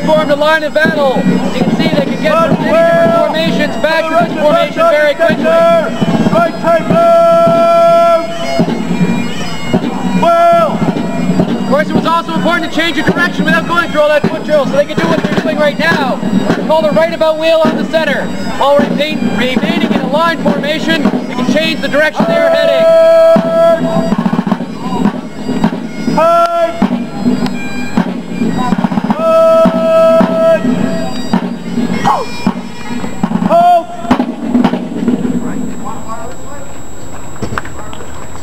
formed a line of battle. You can see they can get from many different formations back to this formation very quickly. Of course, it was also important to change your direction without going through all that foot drill, so they can do what they're doing right now. It's called a right about wheel on the center. While remaining in a line formation, they can change the direction they're heading.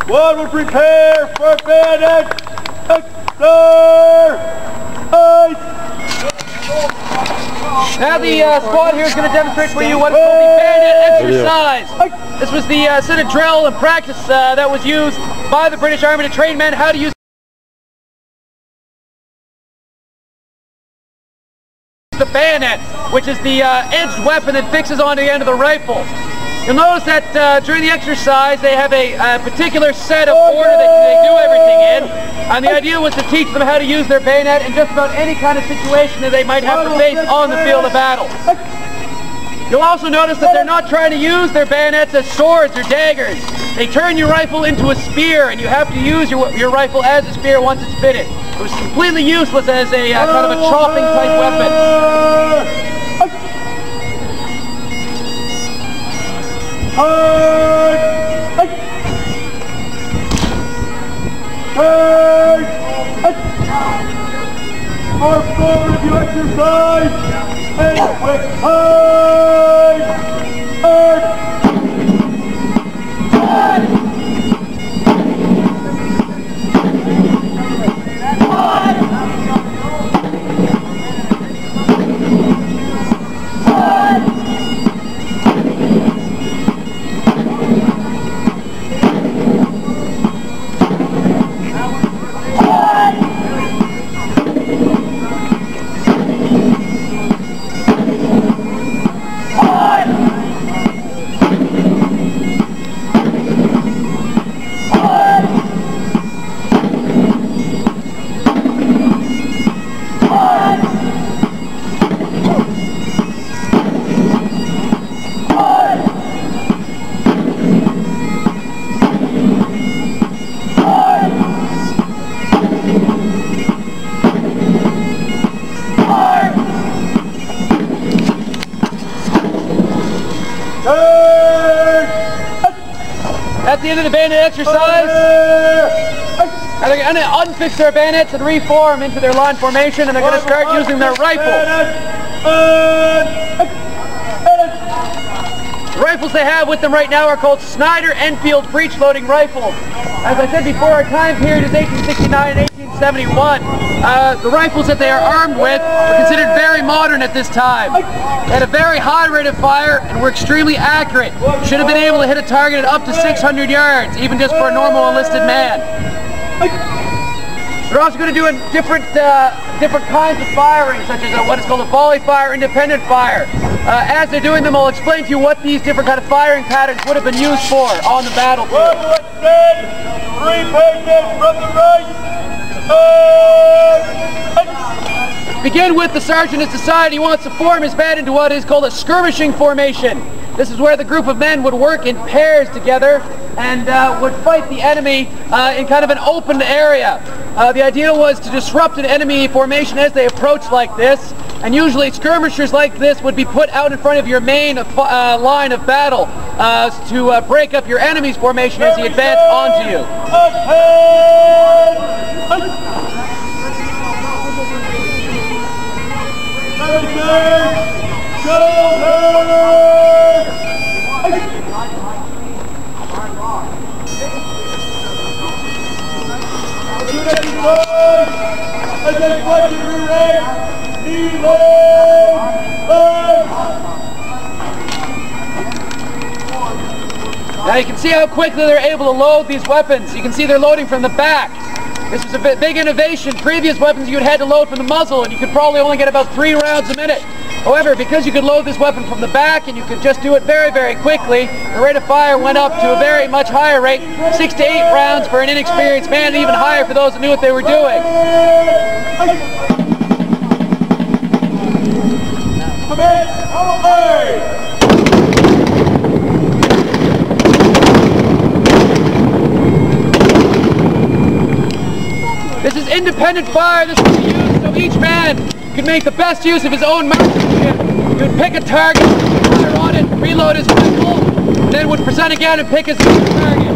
Squad will prepare for bayonet. Now the squad here is going to demonstrate for you what is called the bayonet exercise. This was the set of drill and practice that was used by the British Army to train men how to use the bayonet, which is the edged weapon that fixes onto the end of the rifle. You'll notice that during the exercise they have a particular set of order that they do everything in, and the idea was to teach them how to use their bayonet in just about any kind of situation that they might have to face on the field of battle. You'll also notice that they're not trying to use their bayonets as swords or daggers. They turn your rifle into a spear, and you have to use your rifle as a spear once it's fitted. It was completely useless as a kind of a chopping type weapon. More forward if you exercise, and quick That's the end of the bayonet exercise. And they're going to unfix their bayonets and reform into their line formation, and they're going to start using their rifles. The rifles they have with them right now are called Snyder Enfield breech-loading rifles. As I said before, our time period is 1869 and 1871. The rifles that they are armed with were considered very modern at this time. They had a very high rate of fire and were extremely accurate. Should have been able to hit a target at up to 600 yards, even just for a normal enlisted man. They're also going to do different kinds of firing, such as what is called a volley fire, independent fire. As they're doing them, I'll explain to you what these different kind of firing patterns would have been used for on the battlefield. Begin with the sergeant has decided he wants to form his band into what is called a skirmishing formation. This is where the group of men would work in pairs together and would fight the enemy in kind of an open area. The idea was to disrupt an enemy formation as they approach like this, and usually skirmishers like this would be put out in front of your main line of battle to break up your enemy's formation as he advanced onto you. Now you can see how quickly they're able to load these weapons. You can see they're loading from the back. This was a big innovation. Previous weapons you'd had to load from the muzzle, and you could probably only get about 3 rounds a minute. However, because you could load this weapon from the back and you could just do it very, very quickly, the rate of fire went up to a very much higher rate, 6 to 8 rounds for an inexperienced man, and even higher for those that knew what they were doing. Commence! Hey! This is independent fire. This can be used so each man can make the best use of his own marksmanship. He would pick a target, fire on it, reload his rifle, and then would present again and pick his next target.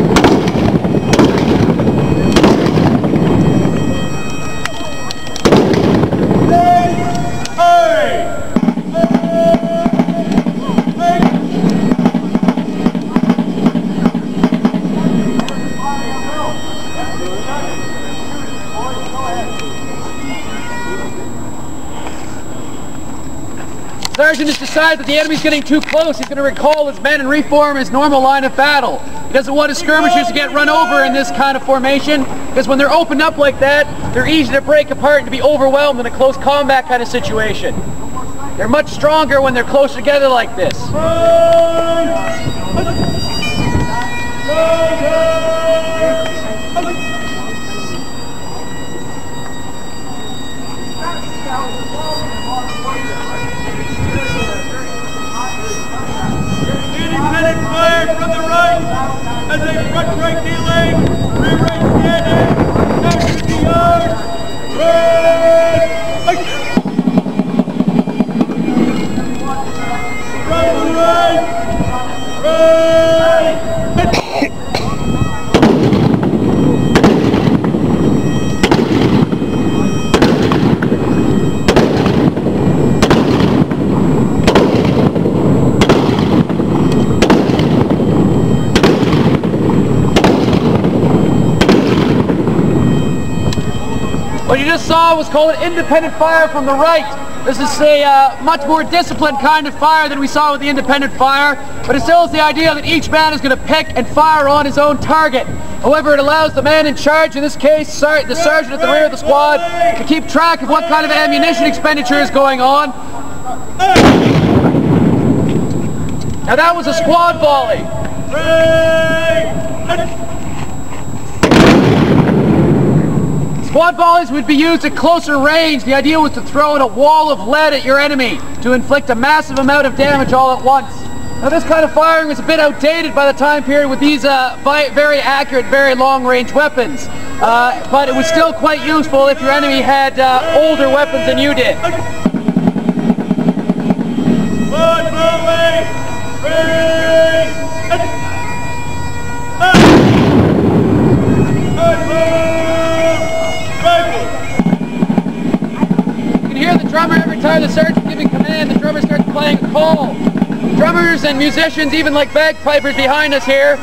Sergeant has decided that the enemy's getting too close. He's going to recall his men and reform his normal line of battle. He doesn't want his skirmishers to get run over in this kind of formation, because when they're opened up like that, they're easy to break apart and to be overwhelmed in a close combat kind of situation. They're much stronger when they're close together like this. Independent fire from the right as a front right dealing, rear right standing, down 50 yards, right, right, right, What you just saw was called an independent fire from the right. This is a much more disciplined kind of fire than we saw with the independent fire, but it still is the idea that each man is going to pick and fire on his own target. However, it allows the man in charge, in this case the sergeant at the rear of the squad, to keep track of what kind of ammunition expenditure is going on. Now that was a squad volley. Squad volleys would be used at closer range. The idea was to throw in a wall of lead at your enemy to inflict a massive amount of damage all at once. Now this kind of firing was a bit outdated by the time period with these very accurate, very long-range weapons. But it was still quite useful if your enemy had older weapons than you did. You can hear the drummer every time the sergeant's giving command. The drummer starts playing a call. Drummers and musicians, even like bagpipers behind us here,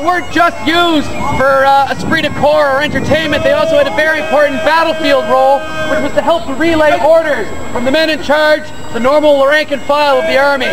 weren't just used for esprit de corps or entertainment. They also had a very important battlefield role, which was to help to relay orders from the men in charge, the normal rank and file of the army.